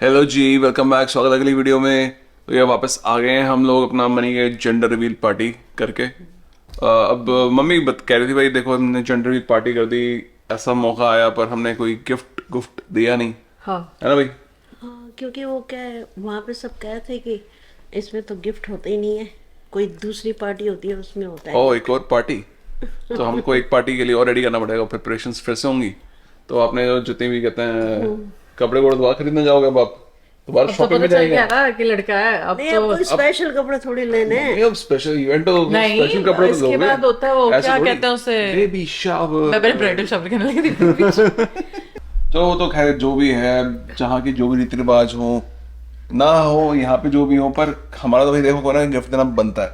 Hello जी, welcome back. स्वागत है अगली वीडियो में। तो ये वापस आ गए हैं हम लोग अपना मनी के जेंडर रिवील पार्टी करके। अब मम्मी कह रही थी भाई देखो हमने जेंडर रिवील पार्टी कर दी, ऐसा मौका आया पर हमने कोई गिफ्ट दिया नहीं। हाँ है ना भाई? हाँ, क्योंकि वो क्या है वहाँ पे सब कह थे कि इसमें तो गिफ्ट होते ही नहीं है, कोई दूसरी पार्टी होती है उसमें होता है। एक और पार्टी। तो हमको एक पार्टी के लिए और रेडी करना पड़ेगा, प्रिपरेशंस फिर से होंगी। तो आपने जितनी भी कहते हैं कपड़े वपड़े दोबारा खरीदने जाओगे अब आप दोबारा अब तो शॉपिंग पता में चल जाएंगे? गया ना कि लड़का है अब नहीं, तो अब कोई स्पेशल कपड़े थोड़ी लेने हैं। अब स्पेशल इवेंट हो, नहीं, स्पेशल कपड़े तो इसके लोगे। बाद होता है वो ऐसे क्या थोड़ी। कहते हैं उसे? Baby shower. मैं पहले ब्राइडल शॉपिंग करने लगी थी। तो वो तो खैर जो भी है, जहाँ की जो भी रीति रिवाज हो ना हो, यहाँ पे जो भी हो, पर हमारा तो भाई देखो ना गिफ्ट देना बनता है।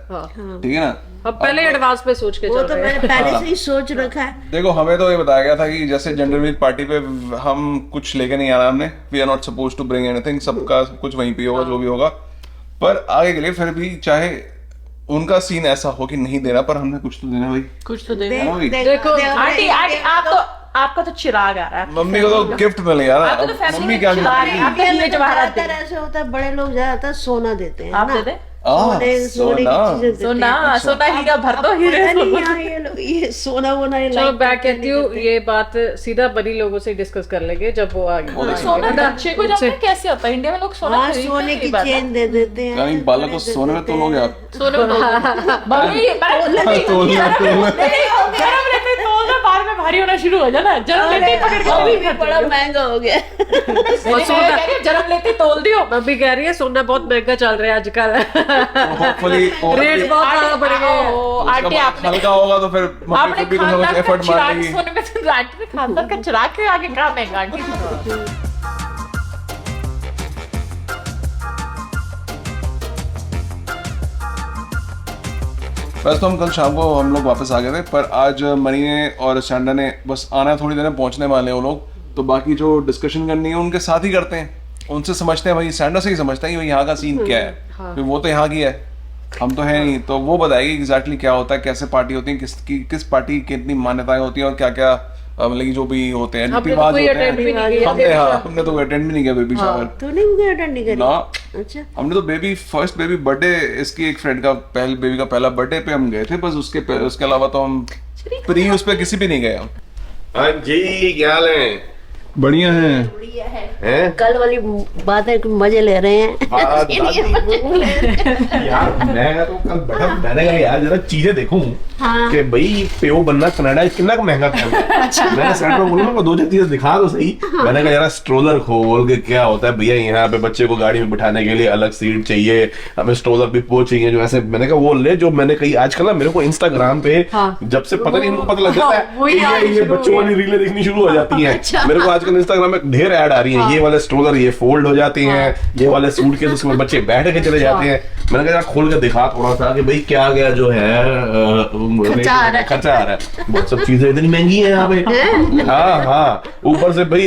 ठीक है ना? अब पहले एडवांस पे सोच के वो चल तो रहे हैं। मैंने पहले से ही सोच रखा है। देखो हमें तो ये बताया गया था कि जैसे जेंडर रिवील पार्टी पे हम कुछ लेके नहीं आना, हमने we are not suppose to bring anything, सबका कुछ वहीं पे होगा जो भी होगा। पर आगे के लिए फिर भी चाहे उनका सीन ऐसा हो कि नहीं देना, पर हमने कुछ तो देना भाई। कुछ तो देगा। है ना भाई? देखो आंटी आंटी आपका तो चिराग आ रहा है। मम्मी को तो गिफ्ट मिल गया ना। आपको तो फैमिली मम्मी में क्या चिराग है। आपका ये जवाहरात ज्यादातर ऐसे होता है, बड़े लोग ज्यादातर सोना देते हैं आप ना। दे दे। सोने की चीजें देते सोना हैं। सोना हीरा भर दो हीरे पता नहीं सोना। यहाँ ये लोग ये सोना वोना ये चलो like मैं करते कहती हूँ ये बात सीधा बड़ी लोगों से डिस्कस कर लेंगे जब वो आगे। सोना बच्चे को जानते हैं कैसे होता है? इंडिया में लोग सोना हाँ, खरीदते सोने हैं, की ये बात है। चेन दे देते हैं। यानी बालक को सोने में तोलोगे आप? सोने में मम्मी तोलना जन्म लेते ही तोलना बाद में भारी होना शुरू हो जाना। जन्म लेते ही पकड़ के अभी नहीं भी बड़ा महंगा हो गया। जन्म लेते ही तोल दियो। मम्मी कह रही है सोना बहुत महंगा चल रहा है आजकल। होपफुली रेट बहुत ज्यादा बढ़ गए हैं। आंटी आपने हल्का होगा तो फिर मम्मी आपने को भी कुछ ना खानदान कुछ का एफर्ट मार चिराग लेगी। सोने में तो आंटी ने खानदान का चिराग के आगे कहाँ महंगा आंटी? वैसे तो हम कल शाम को हम लोग वापस आ गए थे, पर आज मनी ने और सैंडा ने बस आना है, थोड़ी देर में पहुंचने वाले हैं वो लोग। तो बाकी जो डिस्कशन करनी है उनके साथ ही करते हैं, उनसे समझते हैं भाई, सैंडा से ही समझते हैं कि भाई यहाँ का सीन क्या है। क्योंकि वो तो यहाँ की है, हम तो है नहीं। तो वो बताएगी एग्जैक्टली क्या होता है, कैसे पार्टी होती है, किस पार्टी की कितनी मान्यताएं होती हैं और क्या क्या मतलब कि जो भी होते हैं रीति रिवाज होते अटेंड भी नहीं हैं। हमने तो अटेंड भी नहीं किया बेबी शावर तूने भी अटेंड नहीं करी? ना। अच्छा। हमने तो फर्स्ट बेबी बर्थडे, इसकी एक फ्रेंड का बेबी का पहला बर्थडे पे हम गए थे बस। उसके अलावा तो हम प्री उस पे किसी भी नहीं गए हम। हाँ जी, क्या हाल है? बढ़िया है। हैं? कल वाली बात है कि मजे ले रहे हैं। यार मैं तो कल बैठा, मैंने कहा यार जरा चीजें देखूं कि भाई पेओ बनना कनाडा कितना महंगा था। मैंने सेंटर को बोला मैं दो चार चीजें दिखा तो सही। मैंने कहा यार स्ट्रोलर खोल के क्या होता है भैया, यहाँ पे बच्चे को गाड़ी में बिठाने के लिए अलग सीट चाहिए, हमें स्ट्रोलर भी वो चाहिए जो ऐसे। मैंने कहा वो ले जो मैंने कही आजकल ना मेरे को इंस्टाग्राम पे जब से पता नहीं पता लग जाता है ये बच्चों वाली रीलें देखनी शुरू हो जाती है। मेरे को आजकल इंस्टाग्राम में ढेर ऐड आ रही है, ये वाले स्ट्रोलर ये फोल्ड हो जाते हैं, ये वाले सूटकेस उसके ऊपर बच्चे बैठ के चले जाते हैं। मैंने कहा यार खोल के दिखा थोड़ा सा कि भाई क्या गया जो है खर्चा आ रहा है। बहुत सब चीजें इतनी महंगी है यहाँ पे। हाँ ऊपर से भाई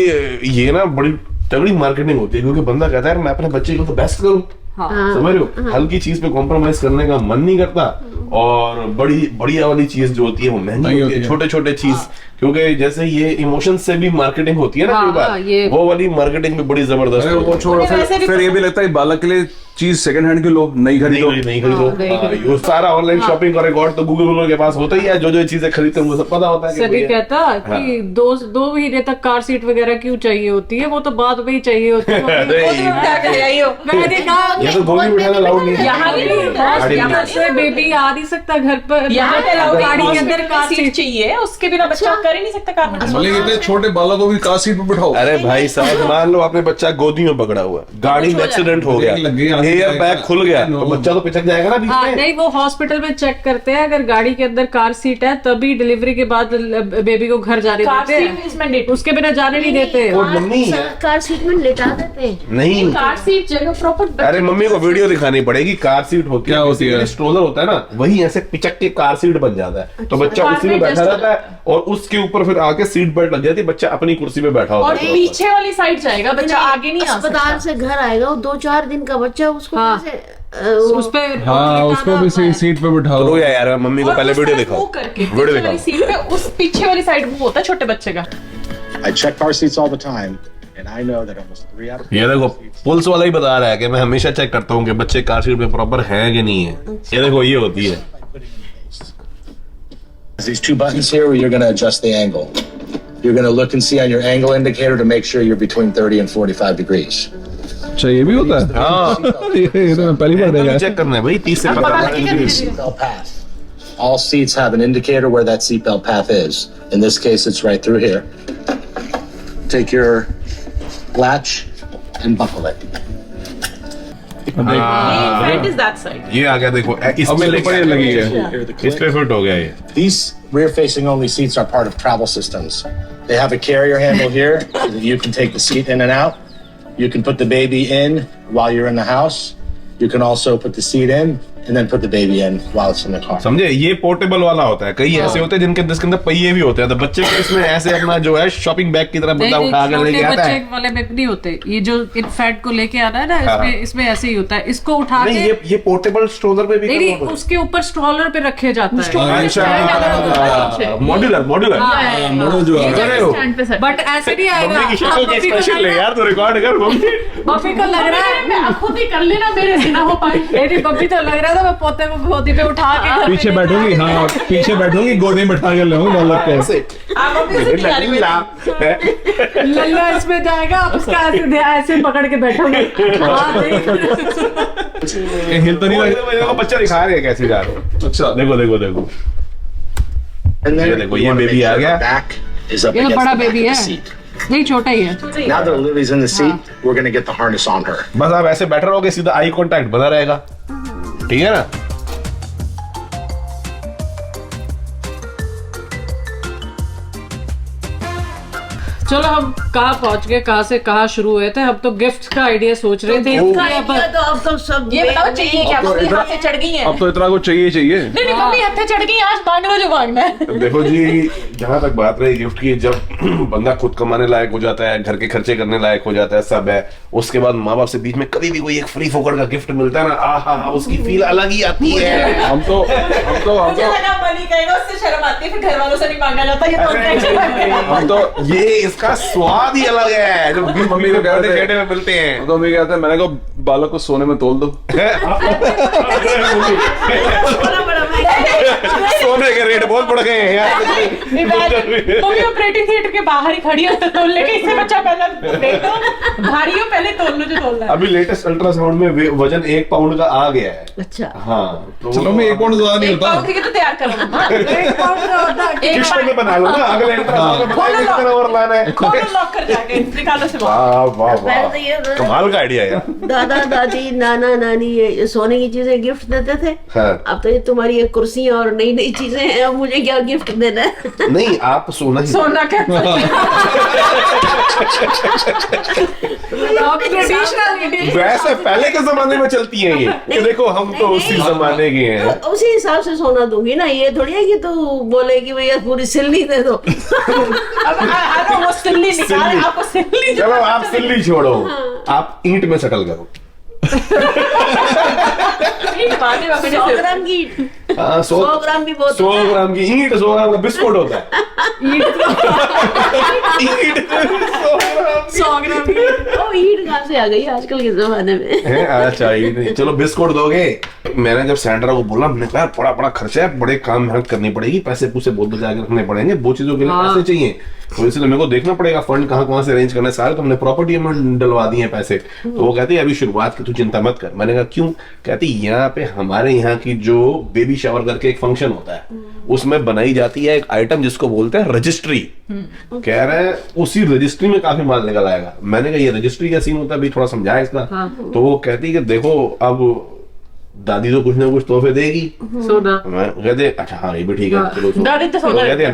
ये ना बड़ी तगड़ी मार्केटिंग होती है, क्योंकि बंदा कहता है मैं अपने बच्चे को तो बेस्ट करूं। समझ रहे हो? हल्की चीज पे कॉम्प्रोमाइज करने का मन नहीं करता, और बढ़िया वाली चीज जो होती है वो महंगी होती है। छोटे छोटे चीज, क्योंकि जैसे ये इमोशन से भी मार्केटिंग होती है ना कई बार, वो वाली मार्केटिंग भी बड़ी जबरदस्त है। वो छोड़ो, फिर ये भी लगता है बालक के लिए चीज सेकंड हैंड की लो, नहीं खरीदो। नहीं खरीदो। ये सारा ऑनलाइन शॉपिंग का रिकॉर्ड तो गूगल के पास होता ही है, जो चीजें खरीदते हैं उनको सब पता होता है। सभी कहता कि दो महीने तक कार सीट वगैरह क्यों चाहिए होती है, वो तो बाद में ही चाहिए होती है। मैंने कहा ये तो गोली बिठाना अलाउड नहीं है। यहाँ से बेबी आ नहीं सकता घर पर, यहाँ पे गाड़ी के अंदर कार सीट सीट चाहिए, उसके बिना बच्चा कर ही नहीं सकता कार में। मतलब इतने छोटे बालक को भी कार सीट पे बिठाओ। अरे भाई साहब मान लो आपने बच्चा गोदी में पकड़ा हुआ, गाड़ी में एक्सीडेंट हो गया, लग गई, एयर बैग खुल गया, तो बच्चा तो पिचक जाएगा ना बीच हाँ में। नहीं, वो हॉस्पिटल में चेक करते हैं, अगर गाड़ी के अंदर कार सीट है तभी डिलीवरी के बाद बेबी को घर जाने कार देते सीट हैं, इज मैंडेटरी। उसके बिना जाने नहीं देते। वो मम्मी कार सीट में लेटा देते हैं। नहीं, कार सीट जगह प्रॉपर। अरे मम्मी को वीडियो दिखानी पड़ेगी। कार सीट होती है, क्या होती है? स्ट्रोलर होता है ना, वही ऐसे पिचक के कार सीट बन जाता है, तो बच्चा कार उसी में में बैठा adjust रहता है, और उसके ऊपर फिर आके सीट बेल्ट लग जाती है, बच्चा अपनी कुर्सी पे बैठा होता और है। पीछे वाली साइड जाएगा बच्चा, आगे नहीं आ अस्पताल सकता। से घर आएगा वो 2-4 दिन का बच्चा, उसको हाँ। कैसे उस पे हाँ, उसको भी सीट पे बिठाओ। तो यार मम्मी को और पहले उस वीडियो तरफ दिखाओ, मुंह करके वीडियो पीछे दिखाओ। वाली सीट पे, उस पीछे वाली साइड मुंह होता है छोटे बच्चे का। I check car seats all the time. And I know that almost 3 out of ये देखो पुलिस वाला ही बता रहा है कि मैं हमेशा चेक करता हूँ कि बच्चे कार सीट पे प्रॉपर हैं कि नहीं है। ये देखो ये होती है। these 2 buttons here where you're going to adjust the angle. You're going to look and see on your angle indicator to make sure you're between 30 and 45 degrees. अच्छा ये भी होता है? हाँ ये तो मैं पहली बार देखा है। चेक करना है भाई 30 से 50। Seatbelt path. All seats have an indicator where that seatbelt path is. In this case, it's right through here. Take your latch and buckle it. Front is that side. ये आ गया देखो इसमें ऊपर लगी है। Here, the इस पे fit हो गया ये। These rear-facing only seats are part of travel systems. They have a carrier handle here so that you can take the seat in and out. You can put the baby in while you're in the house. You can also put the seat in and then put the baby in while it's in the car. समझे ये portable वाला होता है। कई ऐसे होते हैं जिसके अंदर पहिए भी होते हैं, तो बच्चे के इसमें ऐसे अपना जो है शॉपिंग बैग की तरह बंदा उठा कर लेके आता है। बच्चे वाले बैग नहीं होते, ये जो इनफैंट को लेके आना है ना, इसमें ऐसे ही होता है। इसको उठा नहीं के ये पोर्टेबल स्ट्रोलर पे भी नहीं उसके ऊपर स्ट्रॉलर पे रखे जाता है। मॉड्यूलर बट ऐसे नहीं आएगा। मम्मी की शक्ल के एक्सप्रेशन ले यार, तो रिकॉर्ड कर मम्मी। बब्बी को लग रहा है मैं खुद ही कर लेना, मेरे से ना हो पाए। मेरी बब्बी तो लग रहा था मैं पोते को गोदी पे उठा के घर पीछे बैठूंगी, हाँ पीछे बैठूंगी, गोदी में बैठा के लाऊं मतलब कैसे। लल्ला इसमें जाएगा, आप उसका ऐसे पकड़ के बैठोगे। हिल तो नहीं रहा। बच्चा दिखा रहे हैं कैसे जा रहे हो। अच्छा देखो And then ये देखो, you ये wanna make baby sure आ गया। the back is up ये against बड़ा the back बेबी of है, the seat. नहीं छोटा ही है। Now that Lily's in the seat, we're going to get the harness on her. बस आप ऐसे बैठे रहोगे, सीधा आई कांटेक्ट बना रहेगा, ठीक है ना। चलो हम कहाँ पहुँच गए, कहाँ से कहाँ शुरू हुए थे। हम तो गिफ्ट का आइडिया सोच रहे थे। तो अब तो सब ये बताओ चाहिए क्या? मम्मी हाथ से चढ़ गई है। अब तो इतना कुछ चाहिए। नहीं मम्मी हाथ से चढ़ गई, आज मांग लो जो मांगना है। देखो जी, जहाँ तक बात रही गिफ्ट की, जब बंदा खुद कमाने लायक हो जाता है, घर के खर्चे करने लायक हो जाता है, सब है, उसके बाद माँ बाप से बीच में कभी भी कोई एक फ्री फोकट का गिफ्ट मिलता है ना, आहा उसकी फील अलग ही आती है। हम तो मुझे लगा मनी कहेगा, उससे शर्म आती है, फिर घर वालों से नहीं मांगा जाता। ये तो टेंशन है। हम तो ये इसका स्वाद ही अलग है जो मम्मी को कहते हैं, केटे में मिलते हैं। तो मम्मी कहते हैं, मैंने कहा बालक को सोने में तोल दो। सोने के रेट बहुत बढ़ गए हैं यार। मम्मी ऑपरेटिंग थिएटर के बाहर ही खड़ी है, तो तोल लेके इससे बच्चा पहले देखो, भारी हो पहले तोल लो जो तोलना है। अभी लेटेस्ट अल्ट्रासाउंड में वजन 1 पाउंड का आ गया है। अच्छा हाँ तो चलो मैं 1 पाउंड ज्यादा नहीं एक होता। पाउंड की तो तैयार करो ना। एक किश्त में बना लो ना, अगले अल्ट्रासाउंड और लाना है। खोलो लॉक कर जाके निकालो से वाह वाह पहले वाह, तो ये होता था, कमाल का आइडिया यार। दादा दादी नाना नानी ये सोने की चीजें गिफ्ट देते थे। हाँ। अब तो ये तुम्हारी ये कुर्सी और नई नई चीजें हैं, अब मुझे क्या गिफ्ट देना है? नहीं आप सोना ही सोना क्या वैसे पहले के जमाने में चलती है ये, कि देखो हम तो उसी जमाने के हैं। तो उसी हिसाब से सोना दूंगी ना, ये थोड़ी है कि तू बोले कि भैया पूरी सिल्ली दे दो। अब वो सिल्ली निकाल, आपको सिल्ली चलो आप सिल्ली छोड़ो, आप ईंट में शकल करो। 100 ग्राम की, हाँ 100 ग्राम भी बहुत 100 होता है। ग्राम की ईंट, 100 ग्राम का बिस्कुट होता है। ईंट 100 ग्राम की। ओ ईंट कहाँ से आ गई आजकल के जमाने में? है अच्छा ईंट नहीं, चलो बिस्कुट दोगे। मैंने जब सैंड्रा को बोला, मैंने कहा बड़ा बड़ा खर्चा है, बड़े काम मेहनत करनी पड़ेगी, पैसे पूसे बहुत बचा के रखने पड़ेंगे, वो चीजों के लिए पैसे चाहिए, तो इसलिए मेरे को देखना पड़ेगा फंड कहाँ से अरेंज करना है। सारे तुमने प्रॉपर्टी में डलवा दिए पैसे। तो वो कहती है अभी शुरुआत की तू चिंता मत कर। मैंने कहा क्यों? कहती यहाँ पे हमारे यहाँ की जो बेबी शावर करके एक फंक्शन होता है, उसमें बनाई जाती है एक आइटम जिसको बोलते हैं रजिस्ट्री। कह रहे हैं उसी रजिस्ट्री में काफी माल निकल आएगा। मैंने कहा ये रजिस्ट्री का सीन होता है, अभी थोड़ा समझाया इसका। तो वो कहती है कि देखो अब दादी तो कुछ ना कुछ तोहफे देगी, सोना। मैं कहते अच्छा हाँ ये भी ठीक है, चलो दादी तो सोना कहते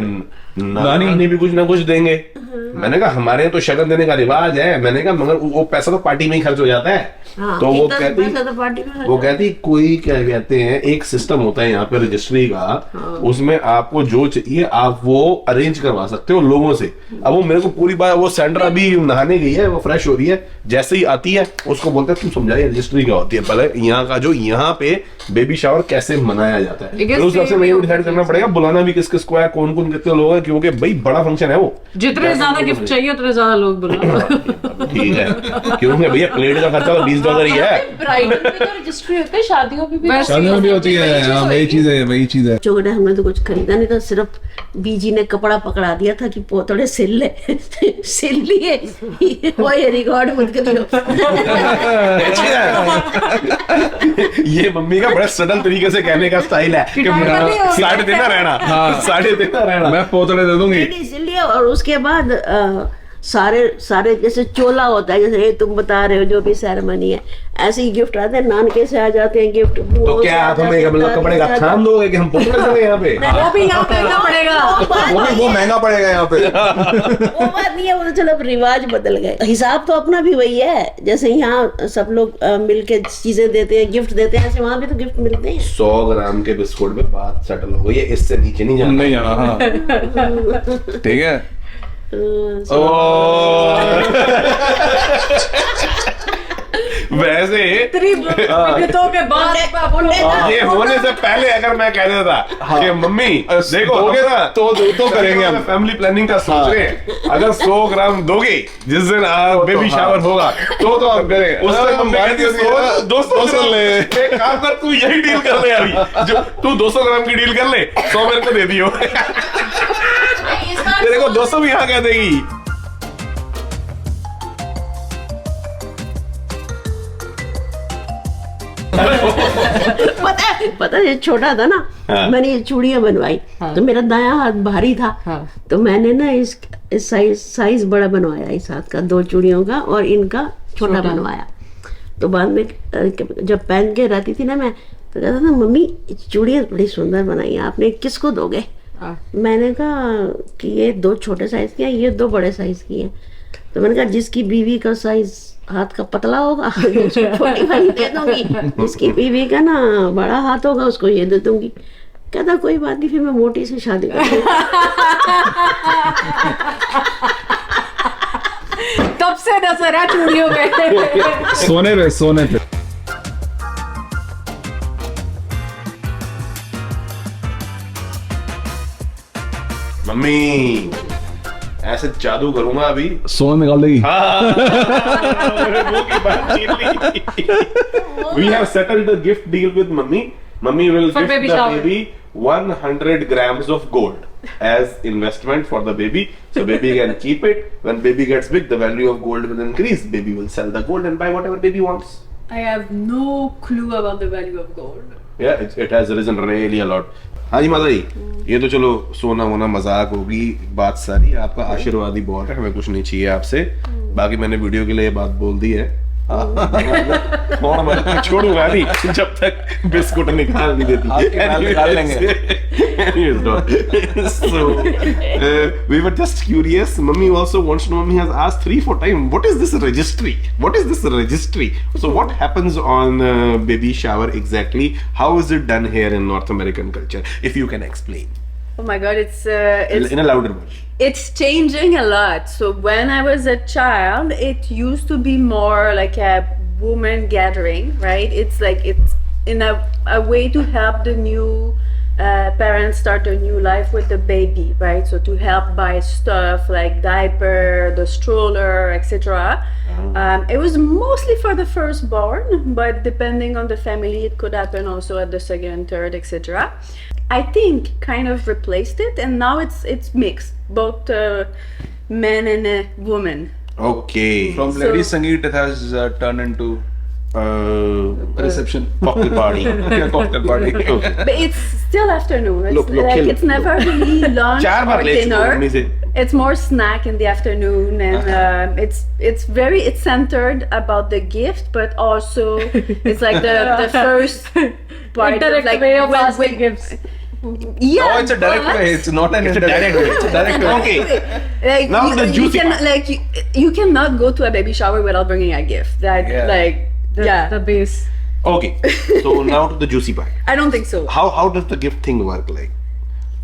नानी भी कुछ ना कुछ देंगे। मैंने कहा हमारे यहाँ तो शगन देने का रिवाज है। मैंने कहा मगर वो पैसा तो पार्टी में ही खर्च हो जाता है। हाँ, तो वो इतना कहती पैसा तो पार्टी में वो कहती कोई क्या कहते हैं एक सिस्टम होता है यहाँ पे रजिस्ट्री का, उसमें आपको जो चाहिए आप वो अरेंज करवा सकते हो लोगों से। अब वो मेरे को पूरी बात, वो सैंड्रा अभी नहाने गई है, वो फ्रेश हो रही है, जैसे ही आती है उसको बोलते हैं तुम समझाइए रजिस्ट्री क्या होती है, पहले यहाँ का जो यहाँ पे बेबी शावर कैसे मनाया जाता है, फिर उस हिसाब से मुझे डिसाइड करना पड़ेगा बुलाना भी किस किस को है, कौन कौन कितने लोग हैं, क्योंकि भाई बड़ा फंक्शन है वो। जितने ज्यादा गिफ्ट चाहिए उतने ज्यादा लोग बुलाओ। ठीक है, क्योंकि भैया प्लेट का खर्चा तो $20 ही है। ब्राइडल में तो रजिस्ट्री होती है, शादियों में भी शादियों में भी होती है। हाँ, वही चीज है। चोगड़े हमने तो कुछ खरीदा नहीं था, सिर्फ बीजी ने कपड़ा पकड़ा दिया था कि पोतड़े सिल ले, सिल लिए, वो ये रिकॉर्ड मत करियो। ये मम्मी का बड़ा सडन तरीके से कहने का स्टाइल है कि साढ़े देना रहना, साढ़े देना रहना, मैं पोतड़े दे दूंगी। सिल लिया। और उसके बाद सारे जैसे चोला होता है, जैसे तुम बता रहे हो जो भी सेरेमनी है, ऐसे ही गिफ्ट आते हैं, नानके से आ जाते हैं गिफ्ट। तो क्या आप हमें मतलब कपड़े का थाम दोगे कि हम पोतड़े देंगे यहाँ पे? वो भी यहाँ पे पड़ेगा, वो महंगा पड़ेगा यहाँ पे। वो बात नहीं है, वो तो चलो अब रिवाज बदल गए, हिसाब तो अपना भी वही है। जैसे यहाँ सब लोग मिलके चीजें देते हैं, गिफ्ट देते हैं, ऐसे वहाँ भी तो गिफ्ट मिलते हैं। 100 ग्राम के बिस्कुट में बात सेटल हो गई है, इससे नीचे नहीं जाना। नहीं जाना। हाँ ठीक है। वैसे मिनटों के बाद ये होने से पहले अगर मैं कह देता कि मम्मी देखो दोगे ना तो करेंगे हम। फैमिली प्लानिंग का सोच रहे हैं, अगर 100 ग्राम दोगे जिस दिन बेबी शावर होगा तो हम करेंगे। उस टाइम हम कहती है 200 ले, एक काम कर तू यही डील कर ले अभी, जो तू 200 ग्राम की डील कर ले, 100 मेरे को दे दियो। तेरे को 200 भी यहाँ कह देगी। पता है छोटा था ना, मैंने ये चूड़ियां बनवाई, तो मेरा दायां हाथ भारी था, तो मैंने ना इस साइज बड़ा बनवाया, इस हाथ का 2 चूड़ियों का, और इनका छोटा बनवाया। तो बाद में जब पहन के रहती थी ना मैं, तो कहता था मम्मी चूड़ियां बड़ी सुंदर बनाई है आपने, किसको दोगे? मैंने कहा कि ये 2 छोटे साइज की है, ये 2 बड़े साइज की है। तो मैंने कहा जिसकी बीवी का साइज हाथ का पतला होगा उसको छोटी वाली दे दूंगी, जिसकी बीवी का ना बड़ा हाथ होगा उसको ये दे दूंगी। कहता कोई बात नहीं, फिर मैं मोटी से शादी करूंगी। तब से नजर है चूड़ियों में। सोने पे मम्मी ऐसे जादू करूंगा अभी, सोना निकाल देगी। We have settled the gift deal with mummy. Mummy will For gift baby the shower. baby 100 grams of gold as investment for the baby. So baby can keep it. When baby gets big, the value of gold will increase. Baby will sell the gold and buy whatever baby wants. I have no clue about the value of gold. Yeah, it has risen really a lot. हाँ जी माता जी, ये तो चलो सोना वोना मजाक होगी, बात सारी आपका आशीर्वाद ही बहुत है, हमें कुछ नहीं चाहिए आपसे। बाकी मैंने वीडियो के लिए ये बात बोल दी है, और मैं छोड़ूंगा नहीं जब तक बिस्कुट निकाल नहीं देती। निकाल लेंगे। So we were just curious. Mummy also wants to know. Mummy has asked 3-4 times, what is this registry? What is this registry? So what happens on baby shower exactly? How is it done here in North American culture? If you can explain Oh my god, it's in a louder voice. it's changing a lot. So when I was a child, it used to be more like a woman gathering, right? It's like it's in a way to help the new parents start a new life with the baby, right? So to help buy stuff like diaper, the stroller, etc. It was mostly for the firstborn, but depending on the family, it could happen also at the second, third, etc. I think kind of replaced it, and now it's mixed, both men and women. Okay. From lady Sangeet it has turned into reception Cocktail party. cocktail party. Okay. But it's still afternoon. It's Look, like kill. it's never really lunch चार or बार ले चुका हूँ mummy dinner. से। It's more snack in the afternoon, and it's centered about the gift, but also it's like the first part Indirect of like way of when- asking gifts. Yeah, Oh, it's a direct but- way. It's not an indirect way. It's a direct way. Okay. Like Now the you juicy can, part. like you cannot go to a baby shower without bringing a gift. That Yeah. like The base. Okay. So now to the juicy part. I don't think so. How does the gift thing work like?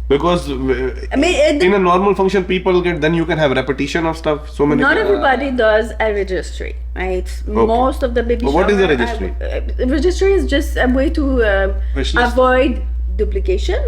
Because I mean, in a normal function, people get, then you can have repetition of stuff. So many. not people. everybody does a registry, right? Most of the baby But what is the shower, registry? registry is just a way to Wish list. avoid duplication.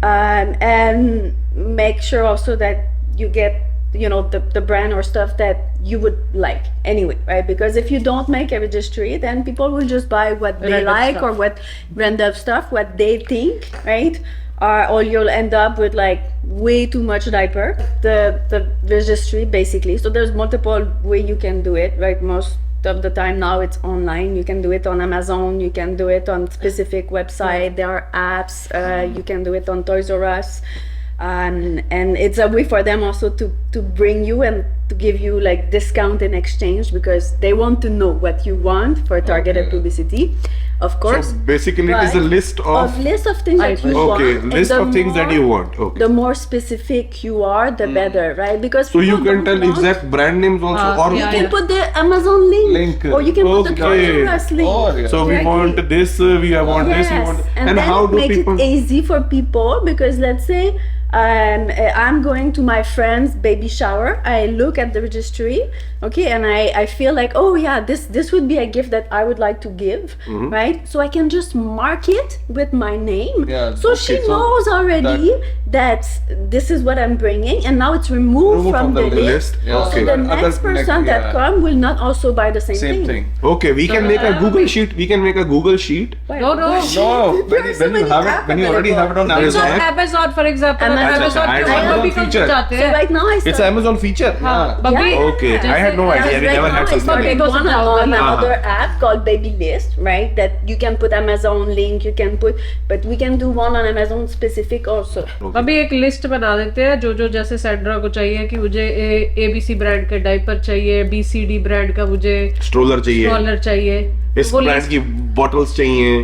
and make sure also that you get, you know, the brand or stuff that you would like anyway, right? Because if you don't make a registry, then people will just buy what they Random like stuff. or what random stuff, what they think, right? Or you'll end up with like way too much diaper, the registry basically. So there's multiple way you can do it, right? Most of the time now it's online. You can do it on Amazon, you can do it on specific website, there are apps, you can do it on Toys R Us. And it's a way for them also to bring you and to give you like discount in exchange, because they want to know what you want for targeted publicity, of course. So basically it is a but list of list of things that you want. okay, and list the of things that more- you want. Okay. The more specific you are, the better, right? Because So you people can don't tell want- exact brand names also, or You can put the Amazon link, or you can put the Okay. Toys R Us link. Or, yeah. so we Directly. want this, we want this, we want, and and then how it do makes people? it easy for people, because let's say I'm going to my friend's baby shower. I look at the registry, okay, and I feel like, oh yeah, this would be a gift that I would like to give, Mm-hmm. right? So I can just mark it with my name. Yeah, so she okay, so knows already that this is what I'm bringing, and now it's removed from the list. Yeah. So the next person that come will not also buy the Same thing. Okay, we can make a Google sheet. We can make a Google sheet. No, no. No, when you have it, when you already have it on It's Amazon. on Amazon, for example. Amazon. Amazon अच्छा, के ऊपर भी Amazon कम feature. जाते So हैं. right now I It's start- Amazon feature. Baby, Okay, I had no idea. We Right never now had I something started like Because one of on the- another app called Baby List, right? That you can put Amazon link, you can put, but we can do one on Amazon specific also. अभी एक list बना देते हैं जो जैसे Sandra को चाहिए कि मुझे ABC ब्रांड के डायपर चाहिए, BCD ब्रांड का मुझे स्ट्रोलर चाहिए, स्ट्रॉलर चाहिए. इस वो ब्रांड list- की बॉटल्स चाहिए,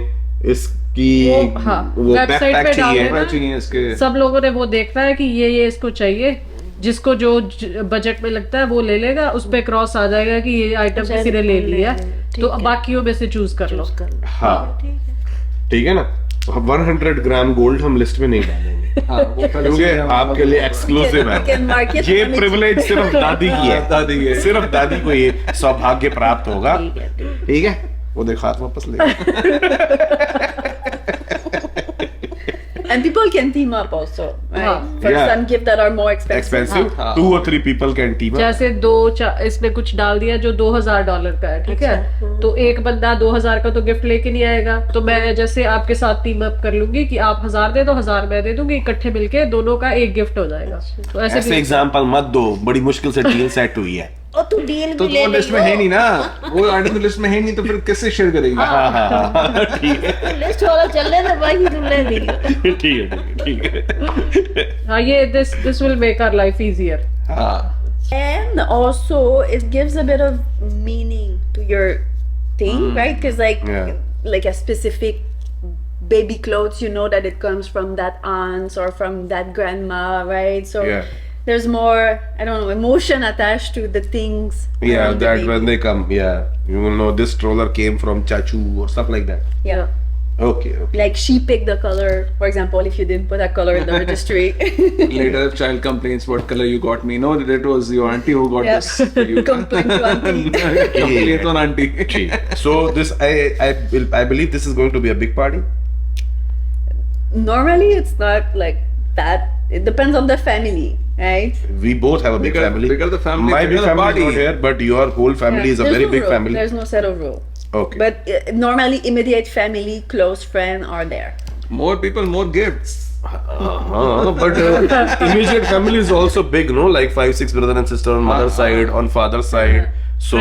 इसकी वो, हाँ, वो website बैकपैक पे डाल चाहिए. देना. चाहिए इसके सब लोगों ने वो देखना है कि ये इसको चाहिए. जिसको जो बजट में लगता है वो ले लेगा. उस पे क्रॉस आ जाएगा कि ये आइटम किसी ने ले लिया, तो बाकियों में से चूज कर लो. हाँ, ठीक है ना. 100 ग्राम गोल्ड हम लिस्ट में नहीं डालेंगे, हाँ, वो पहले क्योंकि से हम- आपके लिए एक्सक्लूसिव You can mark है. it ये on it. प्रिविलेज सिर्फ दादी की है. दादी की है. सिर्फ दादी को ये सौभाग्य प्राप्त होगा. ठीक है, वो देख हाथ वापस ले. And people can team up also, right? For Yeah. some gifts that are more expensive. Expensive. हाँ. 2 or 3 people can team up. जैसे इसमें कुछ डाल दिया जो $2000 का है, ठीक है, तो एक बंदा 2000 का तो गिफ्ट लेके नहीं आएगा. तो मैं जैसे आपके साथ टीम अप कर लूंगी कि आप 1000 दे दो, 1000 मैं दे दूंगी, इकट्ठे मिलके दोनों का एक गिफ्ट हो जाएगा. तो ऐसे ऐसे भी एग्जांपल मत दो, बड़ी मुश्किल से डील सेट हुई है. और तू डील तो भी ले वो लिस्ट में है नहीं ना, वो आइटम तो लिस्ट में है नहीं, तो फिर किससे शेयर करेगी? हाँ, ठीक है, लिस्ट वाला चल रहा था भाई, तू ले ली. ठीक है, ठीक है. हाँ, ये this will make our life easier. हाँ. And also, it gives a bit of meaning to your thing, right? Because Yeah. like a specific baby clothes, you know that it comes from that aunt or from that grandma, right? So Yeah. there's more, I don't know, emotion attached to the things. Yeah, around the that baby. when they come, yeah, you will know this stroller came from Chachu or stuff like that. Yeah. Okay, okay. Like she picked the color, for example, if you didn't put a color in the registry. Later, if child complains what color you got me. No, that was your auntie who got Yeah. this for you. Complaint to auntie. Complaint on auntie. So this, I believe this is going to be a big party. Normally, it's not like that. It depends on the family, right? We both have a big family. Bigger the family, My bigger big the family is party. not here, but your whole family is a There's very no big rule. family. There's no set of rule. Okay. But normally, immediate family, close friend are there. More people, more gifts. But immediate family is also big, no? Like 5-6 brother and sister on mother's side, on father's side. So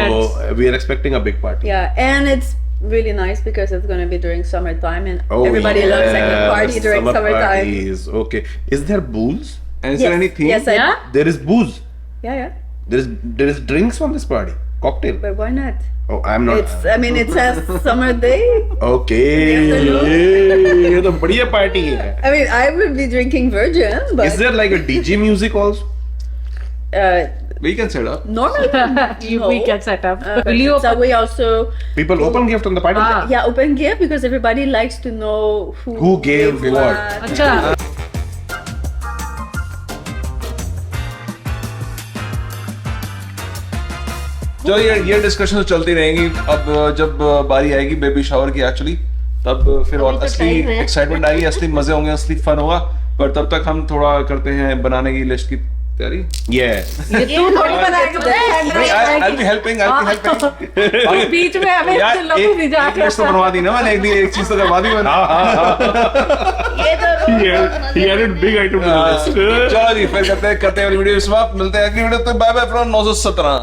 we are expecting a big party. Yeah, and it's really nice because it's gonna be during summertime, and Oh, everybody loves like a yes, party during summer summertime. parties. Okay. Is there booze? And is there any theme? Yes, Yeah? There is booze. yeah. There is drinks on this party. Cocktail. But why not? Oh, I'm not. It's. I mean, it says summer day. Okay. ये तो बढ़िया party है. I mean, I will be drinking virgin, but Is there like a DJ music also? We can set up. normally We can set up. but Will you so we also People open gift on the party. yeah open gift because everybody likes to know Who gave what? अच्छा, जो ये discussion चलती रहेंगी. अब जब बारी आएगी baby shower की एक्चुअली, तब फिर और अभी तो असली time है. एक्साइटमेंट आएगी, असली मजे होंगे, असली फन होगा. पर तब तक हम थोड़ा करते हैं बनाने की लिस्ट की तैयारी। Yeah. ये तू थोड़ी बनाएगा, I'll be helping. बाकी बीच में हमें यार लोग भी एक जाके लिस्ट तो बनवा दी ना मैंने, एक चीज तो करवा दी मैंने। He added big item to the list. चलो जी, फिर करते हैं वाली वीडियो समाप्त। मिलते हैं अगली वीडियो, तो बाय बाय फ्रॉम 917।